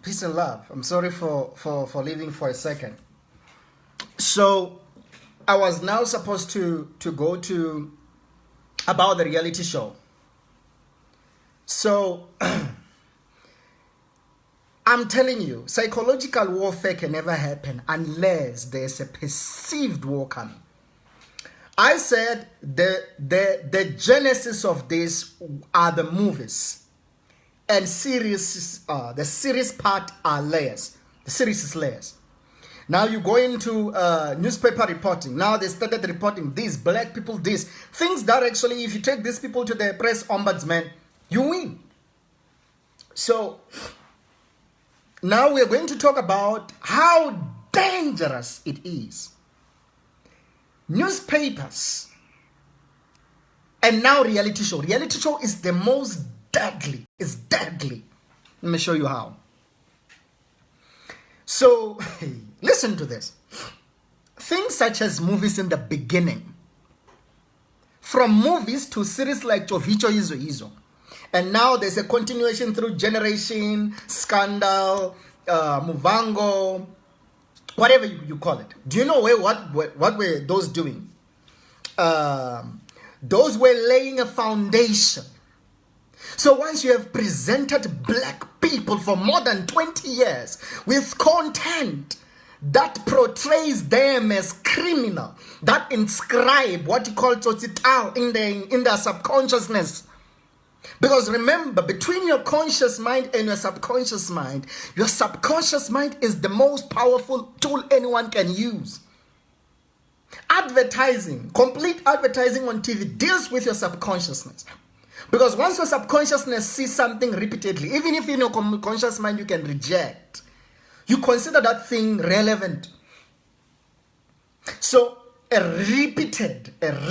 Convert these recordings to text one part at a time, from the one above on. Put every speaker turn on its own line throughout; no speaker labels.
Peace and love. I'm sorry for leaving for a second. So I was now supposed to go to about the reality show. So I'm telling you, psychological warfare can never happen unless there's a perceived war coming. I said the genesis of this are the movies. And series, the series part are layers. The series is layers. Now you go into newspaper reporting. Now they started reporting this, black people, this. Things that actually, if you take these people to the press ombudsman, you win. So now we're going to talk about how dangerous it is. Newspapers and now reality show. Reality show is the most deadly. It's deadly. Let me show you how. So, listen to this. Things such as movies in the beginning. From movies to series like Yizoyizo. And now there's a continuation through Generation, Scandal, Muvango, whatever you call it. Do you know what were those doing? Those were laying a foundation. So once you have presented black people for more than 20 years with content that portrays them as criminal, that inscribe what you call Tsotsi in their subconsciousness. Because remember, between your conscious mind and your subconscious mind is the most powerful tool anyone can use. Advertising, complete advertising on TV deals with your subconsciousness. Because once your subconsciousness sees something repeatedly, even if in your conscious mind you can reject, you consider that thing relevant. So a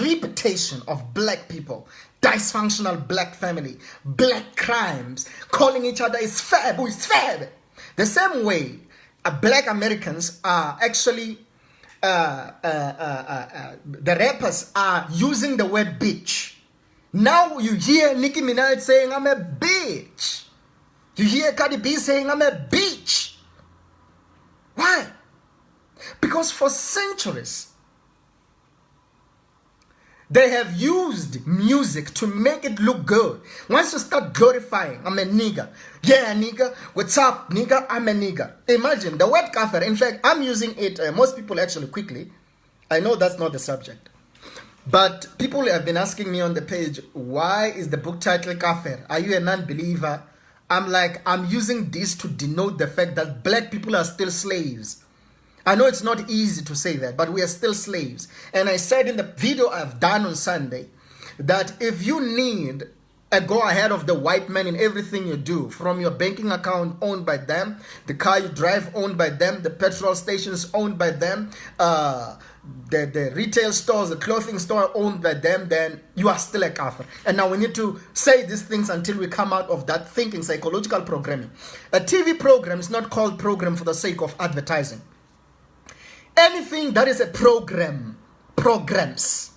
repetition of black people, dysfunctional black family, black crimes, calling each other is fab, who is fab. The same way black Americans are actually, the rappers are using the word bitch. Now you hear Nicki Minaj saying, I'm a bitch. You hear Cardi B saying, I'm a bitch. Why? Because for centuries, they have used music to make it look good. Once you start glorifying, I'm a nigga. Yeah, nigga. What's up, nigga? I'm a nigga. Imagine the word kafir. In fact, I'm using it. Most people actually quickly. I know that's not the subject. But people have been asking me on the page, why is the book title kafir? Are you a non-believer? I'm like, I'm using this to denote the fact that black people are still slaves. I know it's not easy to say that, but we are still slaves. And I said in the video I've done on Sunday that if you need a go-ahead of the white man in everything you do, from your banking account owned by them, the car you drive owned by them, the petrol stations owned by them, the retail stores, the clothing store owned by them, then you are still a kafir. And now we need to say these things until we come out of that thinking, psychological programming. A TV program is not called program for the sake of advertising. Anything that is a program, programs.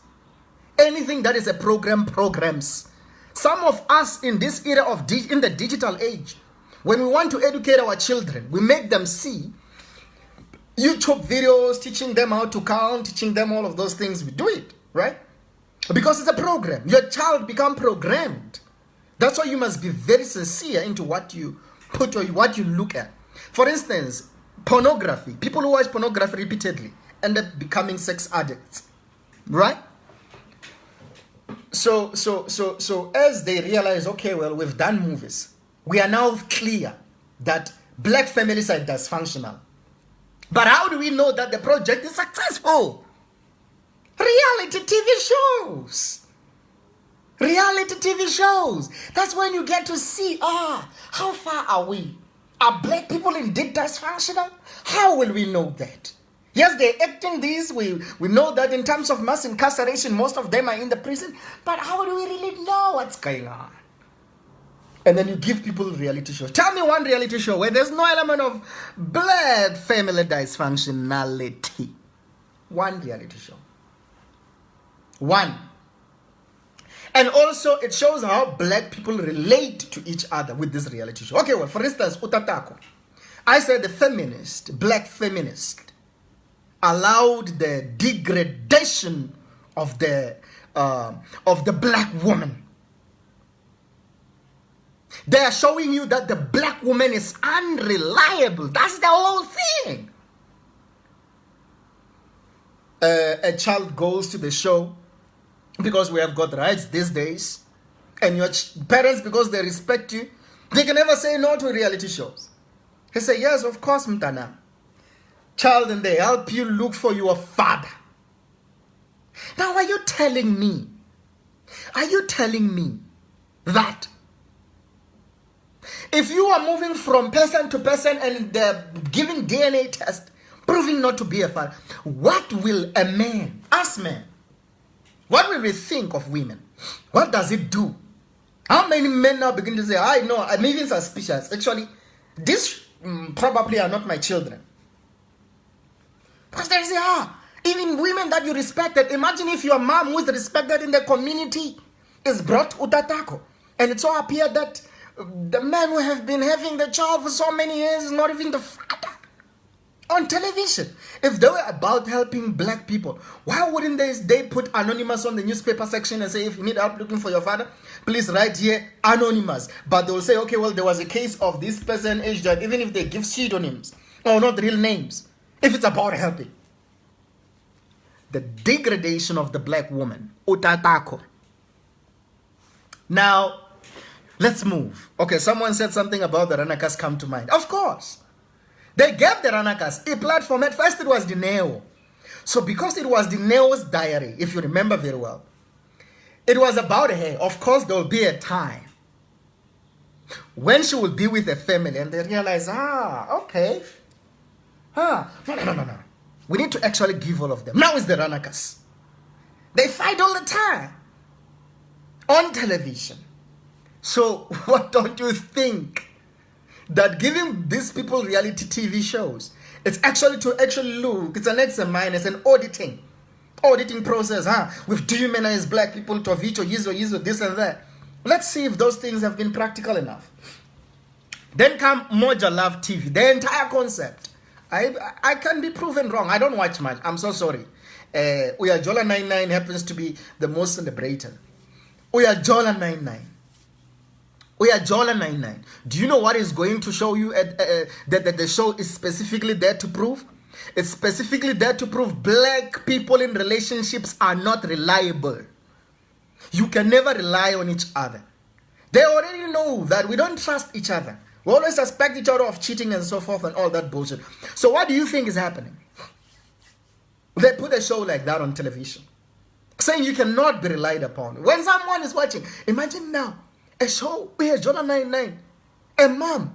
Anything that is a program, programs. Some of us in this era of in the digital age, when we want to educate our children, we make them see YouTube videos, teaching them how to count, teaching them all of those things. We do it, right? Because it's a program. Your child become programmed. That's why you must be very sincere into what you put or what you look at. For instance, pornography. People who watch pornography repeatedly end up becoming sex addicts, right? So as they realize, okay, well, we've done movies. We are now clear that black families are dysfunctional. But how do we know that the project is successful? Reality TV shows. Reality TV shows. That's when you get to see, how far are we? Are black people indeed dysfunctional? How will we know that? Yes, they're acting these. We know that in terms of mass incarceration, most of them are in the prison. But how do we really know what's going on? And then you give people reality shows. Tell me one reality show where there's no element of black family dysfunctionality. One reality show. One. And also, it shows how black people relate to each other with this reality show. Okay, well, for instance, Utatako. I said the feminist, black feminist, allowed the degradation of the black woman. They are showing you that the black woman is unreliable. That's the whole thing. A child goes to the show because we have got rights these days, and your parents, because they respect you, they can never say no to reality shows. They say, yes, of course, mtana. Child, and they help you look for your father. Now, are you telling me that if you are moving from person to person and they're giving DNA test, proving not to be a father, what will a man, us men, what will we think of women? What does it do? How many men now begin to say, I know, I'm even suspicious. Actually, these probably are not my children. Because they say, even women that you respected, imagine if your mom who is respected in the community is brought utatako. And it so appeared that the man who have been having the child for so many years is not even the father. On television. If they were about helping black people, why wouldn't they put anonymous on the newspaper section and say, if you need help looking for your father, please write here anonymous. But they'll say, okay, well, there was a case of this person aged out, even if they give pseudonyms or not real names, if it's about helping. The degradation of the black woman, utatako. Now, let's move. Okay, someone said something about the Ranakas come to mind. Of course. They gave the Ranakas a platform. At first, it was Dineo. So because it was Dineo's diary, if you remember very well, it was about her. Of course, there will be a time when she will be with a family and they realize, okay. No. We need to actually give all of them. Now it's the Ranakas. They fight all the time on television. So what don't you think? That giving these people reality TV shows, it's actually to look, it's an examine, it's an auditing process, We've dehumanized black people, Tovicho, Yizoyizo, this and that. Let's see if those things have been practical enough. Then come Moja Love TV, the entire concept. I can be proven wrong. I don't watch much. I'm so sorry. Uyajola 99 happens to be the most celebrated. Uyajola 99. Uyajola 99. Do you know what is going to show you that the show is specifically there to prove? It's specifically there to prove black people in relationships are not reliable. You can never rely on each other. They already know that we don't trust each other. We always suspect each other of cheating and so forth and all that bullshit. So what do you think is happening? They put a show like that on television, saying you cannot be relied upon. When someone is watching, imagine now, a show, Uyajola 99, a mom,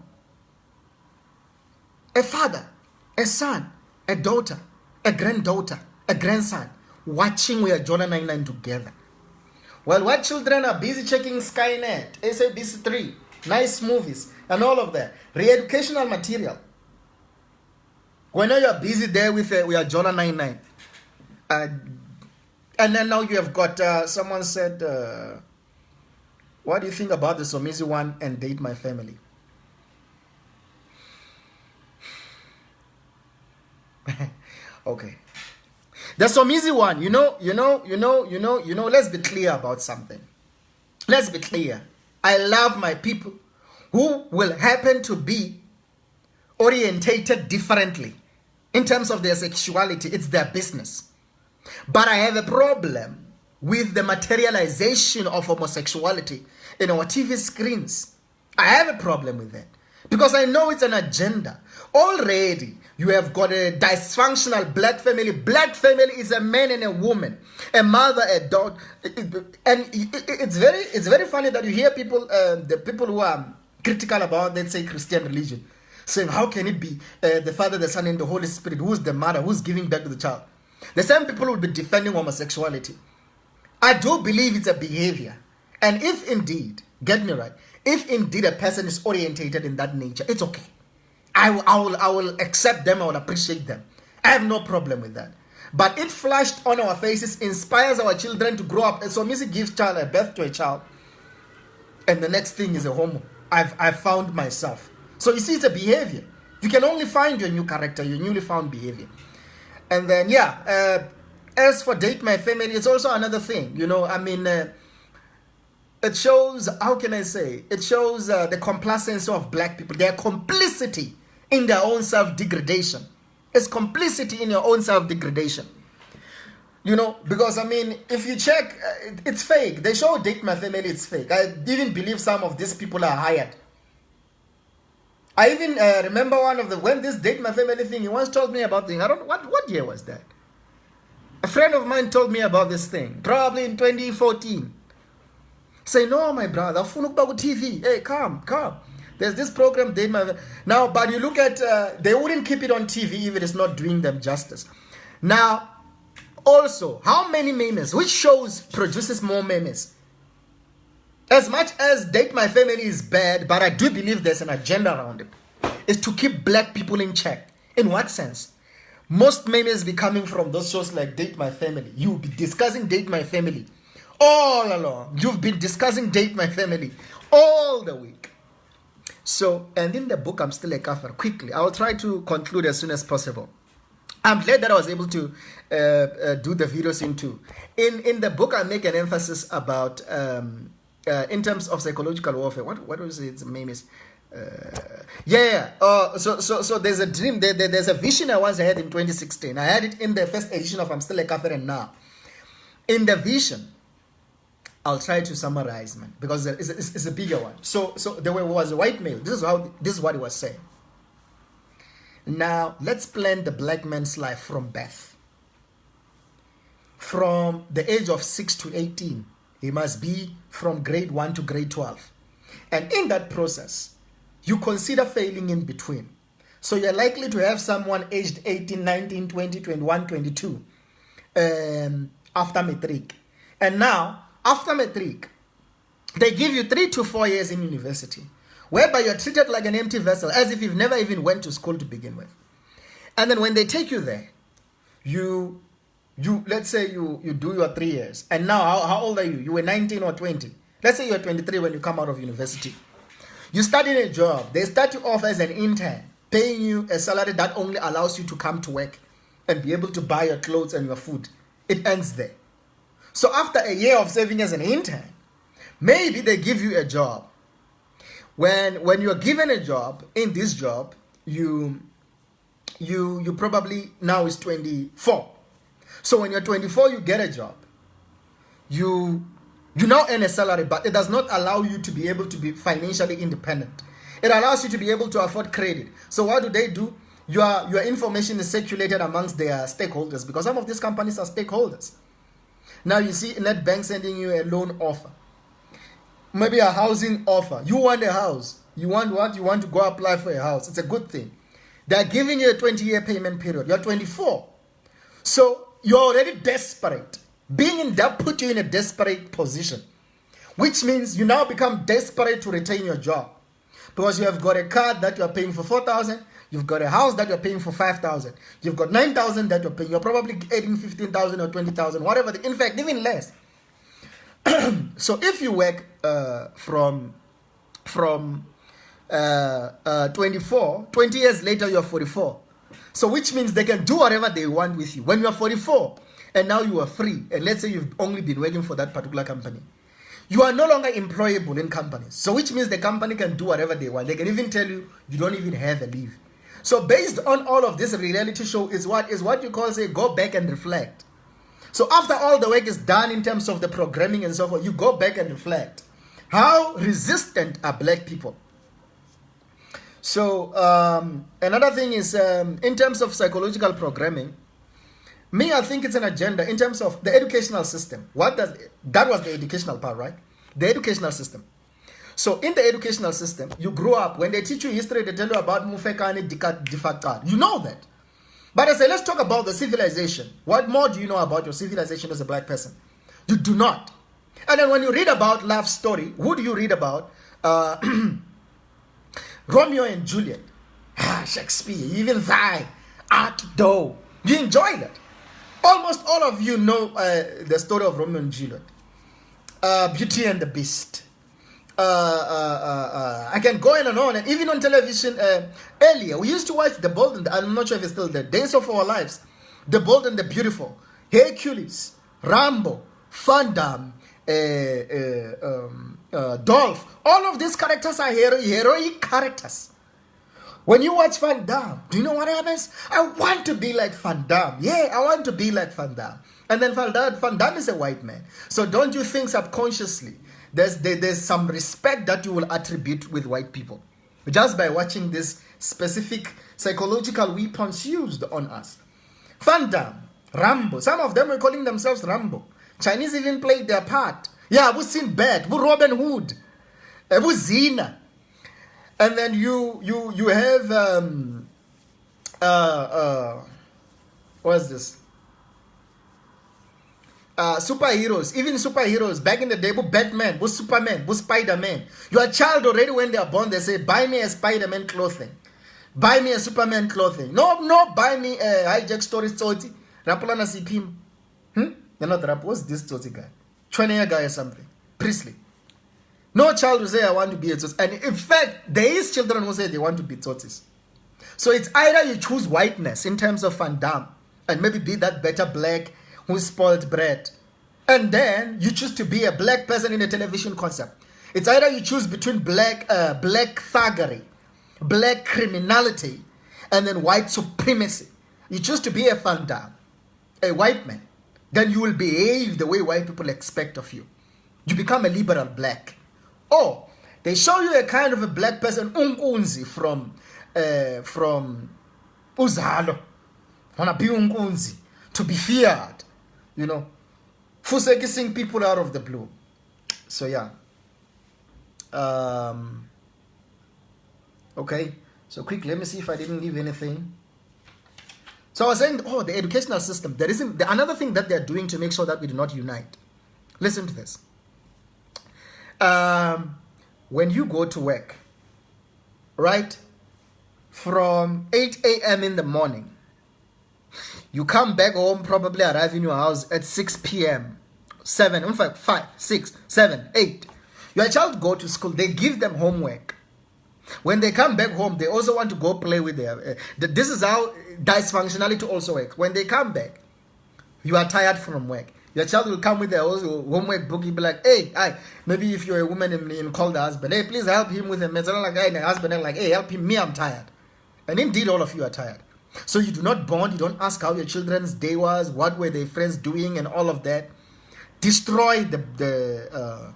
a father, a son, a daughter, a granddaughter, a grandson, watching Uyajola 99 together. Well, what children are busy checking Skynet, SABC 3, nice movies, and all of that, re-educational material. When you are busy there with Uyajola 99, and then now you have got, someone said, what do you think about the Somizi one and Date My Family? Okay. The Somizi one, let's be clear about something. Let's be clear. I love my people who will happen to be orientated differently in terms of their sexuality. It's their business. But I have a problem with the materialization of homosexuality in our TV screens. I have a problem with that because I know it's an agenda. Already, you have got a dysfunctional black family. Black family is a man and a woman, a mother, a daughter. And it's very funny that you hear people, the people who are critical about, let's say, Christian religion, saying, how can it be the Father, the Son, and the Holy Spirit? Who's the mother? Who's giving back to the child? The same people will be defending homosexuality. I do believe it's a behavior. And if indeed, get me right, if indeed a person is orientated in that nature, it's okay. I will accept them. I will appreciate them. I have no problem with that. but it flashed on our faces, inspires our children to grow up. And so music gives birth to a child, and the next thing is a homo. I've found myself. So you see, it's a behavior. You can only find your new character, your newly found behavior. And then as for Date My Family, it's also another thing. It shows, how can I say, it shows the complacency of black people, their complicity in their own self-degradation. It's complicity in your own self-degradation. Because if you check, it's fake. They show Date My Family, it's fake. I even believe some of these people are hired. I even remember when this Date My Family thing, he once told me about thing. I don't know, what year was that? A friend of mine told me about this thing, probably in 2014. Say, no, my brother, TV. Hey, come. There's this program, Date My Family. Now, but you look at, they wouldn't keep it on TV if it is not doing them justice. Now, also, how many memes? Which shows produces more memes? As much as Date My Family is bad, but I do believe there's an agenda around it. It's to keep black people in check. In what sense? Most memes be coming from those shows like Date My Family. You'll be discussing Date My Family all along. You've been discussing Date My Family all the week. So, and in the book, I'm still a kafir. Quickly, I will try to conclude as soon as possible. I'm glad that I was able to do the videos in the book, I make an emphasis about in terms of psychological warfare. What was it? Its name is so there's a dream, there's a vision I once had in 2016. I had it in the first edition of I'm Still a Kafir. And now in the vision, I'll try to summarize, man, because it's a bigger one. So there was a white male. This is what he was saying. Now let's plan the black man's life from birth. From the age of 6 to 18, he must be from grade 1 to grade 12. And in that process, you consider failing in between. So you're likely to have someone aged 18, 19, 20, 21, 22 after matric. And now, after matric, they give you 3 to 4 years in university, whereby you're treated like an empty vessel, as if you've never even went to school to begin with. And then when they take you there, you let's say you do your 3 years. And now, how old are you? You were 19 or 20. Let's say you're 23 when you come out of university. You start in a job. They start you off as an intern, paying you a salary that only allows you to come to work and be able to buy your clothes and your food. It ends there. So after a year of serving as an intern, maybe they give you a job. When you're given a job, in this job, you probably now is 24. So when you're 24, you get a job. You now earn a salary, but it does not allow you to be able to be financially independent. It allows you to be able to afford credit. So what do? Your information is circulated amongst their stakeholders, because some of these companies are stakeholders. Now you see NetBank sending you a loan offer. Maybe a housing offer. You want a house. You want what? You want to go apply for a house. It's a good thing. They're giving you a 20-year payment period. You're 24. So you're already desperate. Being in debt put you in a desperate position, which means you now become desperate to retain your job, because you have got a car that you're paying for 4,000, you've got a house that you're paying for 5,000, you've got 9,000 that you're paying, you're probably getting 15,000 or 20,000, whatever, in fact, even less. So if you work from 24, 20 years later, you're 44. So which means they can do whatever they want with you. When you're 44, and now you are free, and let's say you've only been working for that particular company, you are no longer employable in companies. So which means the company can do whatever they want. They can even tell you don't even have a leave. So based on all of this, reality show is what you call, say, go back and reflect. So after all the work is done in terms of the programming and so forth, you go back and reflect. How resistant are black people? So another thing is in terms of psychological programming, I think it's an agenda in terms of the educational system. That was the educational part, right? The educational system. So in the educational system, you grow up. When they teach you history, they tell you about Mufekani Difakar. You know that. But I say, let's talk about the civilization. What more do you know about your civilization as a black person? You do not. And then when you read about love story, who do you read about? Romeo and Juliet. Shakespeare, even thy art thou. You enjoy that. Almost all of you know the story of Romeo and Juliet, Beauty and the Beast. I can go on, and even on television earlier, we used to watch The Bold and I'm not sure if it's still there, Days of Our Lives, The Bold and the Beautiful, Hercules, Rambo, Van Damme, Dolph. All of these characters are heroic characters. When you watch Van Damme, do you know what happens? I want to be like Van Damme. Yeah, I want to be like Van Damme. And then Van Damme is a white man. So don't you think subconsciously there's some respect that you will attribute with white people just by watching this specific psychological weapons used on us? Van Damme, Rambo. Some of them were calling themselves Rambo. Chinese even played their part. Yeah, who's Sinbad, who Robin Hood, who's Zina. And then you have what's this? Superheroes, even superheroes back in the day, Batman, Superman, Spider-Man. Your child already when they are born, they say, buy me a Spider-Man clothing, buy me a Superman clothing. No, buy me a hijack story Tsotsi. Rapolana Sipim. They're not rap. What's this Tsotsi guy? 20-year guy or something. Priestley. No child will say, I want to be a Tsotsi. And in fact, there is children who say they want to be Tsotsis. So it's either you choose whiteness in terms of Van Damme and maybe be that better black who spoiled bread, and then you choose to be a black person in a television concept. It's either you choose between black thuggery, black criminality, and then white supremacy. You choose to be a Van Damme, a white man. Then you will behave the way white people expect of you. You become a liberal black. Or they show you a kind of a black person, unkunzi from Uzalo. Wanna be unkunzi, to be feared, you know. Fusekising people out of the blue. So yeah. Okay. So quick, let me see if I didn't leave anything. So I was saying, the educational system. There isn't another thing that they're doing to make sure that we do not unite. Listen to this. When you go to work, right, from 8 a.m. in the morning, you come back home, probably arrive in your house at 6 p.m., 7, in fact, 5, 6, 7, 8. Your child go to school, they give them homework. When they come back home, they also want to go play with their... this is how dysfunctionality also works. When they come back, you are tired from work. Your child will come with their homework book. You'll be like, hey, maybe if you're a woman and call the husband, hey, please help him with a mess. Like, hey, the husband is like, hey, help him, me, I'm tired. And indeed, all of you are tired. So you do not bond, you don't ask how your children's day was, what were their friends doing, and all of that. Destroy the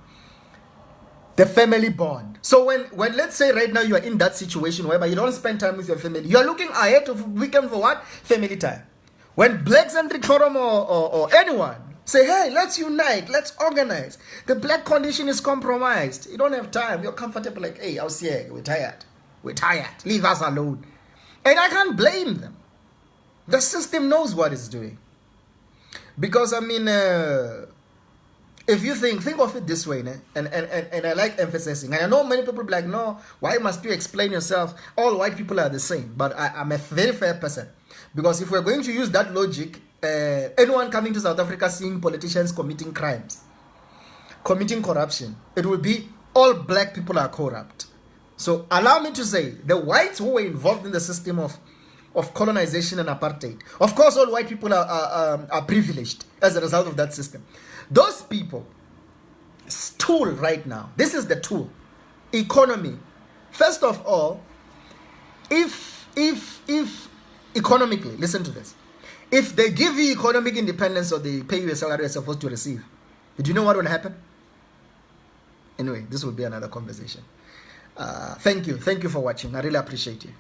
family bond. So when let's say right now you are in that situation whereby you don't spend time with your family, you are looking ahead to weekend for what? Family time. When Black Centric Forum or anyone say, hey, let's unite, let's organize. The black condition is compromised. You don't have time. You're comfortable like, hey, I'll see you. We're tired. Leave us alone. And I can't blame them. The system knows what it's doing. Because, I mean, if you think of it this way, and I like emphasizing, and I know many people be like, no, why must you explain yourself? All white people are the same. But I'm a very fair person. Because if we're going to use that logic, anyone coming to South Africa seeing politicians committing crimes, committing corruption, it will be all black people are corrupt. So allow me to say, the whites who were involved in the system of colonization and apartheid, of course all white people are privileged as a result of that system. Those people, tool right now, this is the tool, economy. First of all, if economically, listen to this, if they give you economic independence or they pay you a salary you're supposed to receive, do you know what will happen? Anyway, this will be another conversation. Thank you for watching. I really appreciate you.